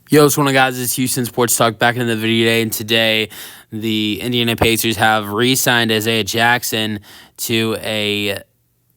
Yo, what's going on, guys? It's Houston Sports Talk back in the video today, and today the Indiana Pacers have re-signed Isaiah Jackson to a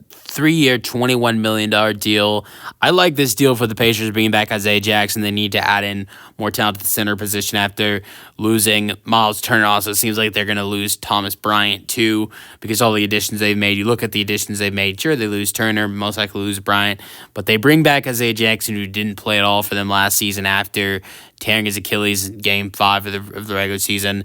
3-year, $21 million deal. I like this deal for the Pacers, bringing back Isaiah Jackson. They need to add in more talent to the center position after losing Miles Turner. Also, it seems like they're going to lose Thomas Bryant, too, because all the additions they've made. You look at the additions they've made. Sure, they lose Turner, most likely lose Bryant, but they bring back Isaiah Jackson, who didn't play at all for them last season after tearing his Achilles in Game 5 of the regular season.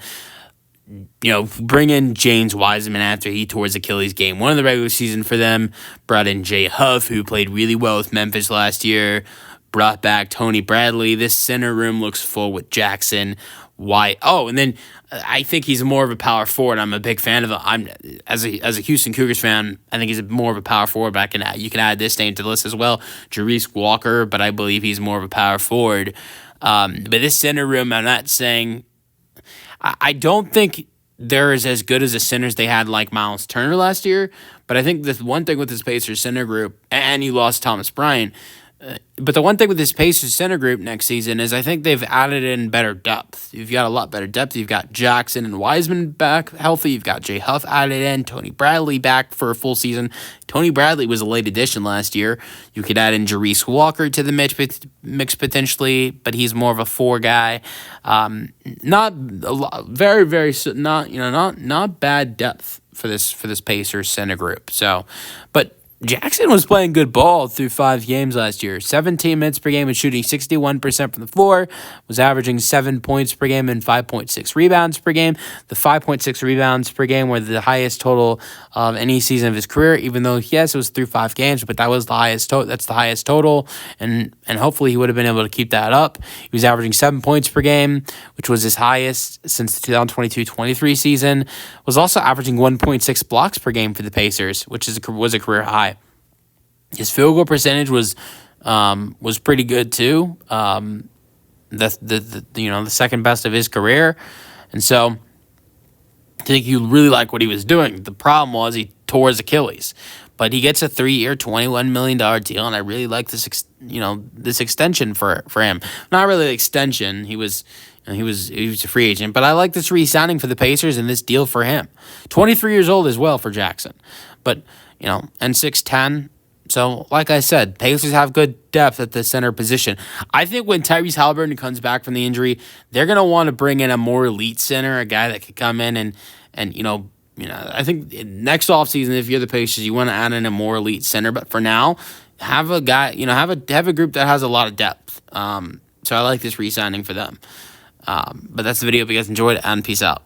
You know, bring in James Wiseman after he tore his Achilles Game 1 of the regular season for them. Brought in Jay Huff, who played really well with Memphis last year. Brought back Tony Bradley. This center room looks full with Jackson. And then I think he's more of a power forward. I'm a big fan of him. As a Houston Cougars fan, I think he's more of a power forward. But you can add this name to the list as well, Jarace Walker. But I believe he's more of a power forward. But this center room, I'm not saying. I don't think they're as good as the centers they had like Miles Turner last year, but I think the one thing with this Pacers center group, and you lost Thomas Bryant, but the one thing with this Pacers center group next season is I think they've added in better depth. You've got a lot better depth. You've got Jackson and Wiseman back healthy. You've got Jay Huff added in. Tony Bradley back for a full season. Tony Bradley was a late addition last year. You could add in Jarace Walker to the mix potentially, but he's more of a 4 guy. Not a lot, not bad depth for this Pacers center group. So, but Jackson was playing good ball through 5 games last year. 17 minutes per game and shooting 61% from the floor. Was averaging 7 points per game and 5.6 rebounds per game. The 5.6 rebounds per game were the highest total of any season of his career, even though, yes, it was through 5 games, but that was the highest that's the highest total, and hopefully he would have been able to keep that up. He was averaging 7 points per game, which was his highest since the 2022-23 season. Was also averaging 1.6 blocks per game for the Pacers, which was a career high. His field goal percentage was pretty good too. The second best of his career, and so I think you really like what he was doing. The problem was he tore his Achilles, but he gets a 3-year, $21 million deal, and I really like this extension for him. Not really an extension. He was a free agent, but I like this re-signing for the Pacers and this deal for him. 23 years old as well for Jackson, but and 6'10". So, like I said, Pacers have good depth at the center position. I think when Tyrese Haliburton comes back from the injury, they're going to want to bring in a more elite center, a guy that could come in and I think next offseason, if you're the Pacers, you want to add in a more elite center. But for now, have a guy, have a group that has a lot of depth. So I like this re-signing for them. But that's the video. If you guys enjoyed it, and peace out.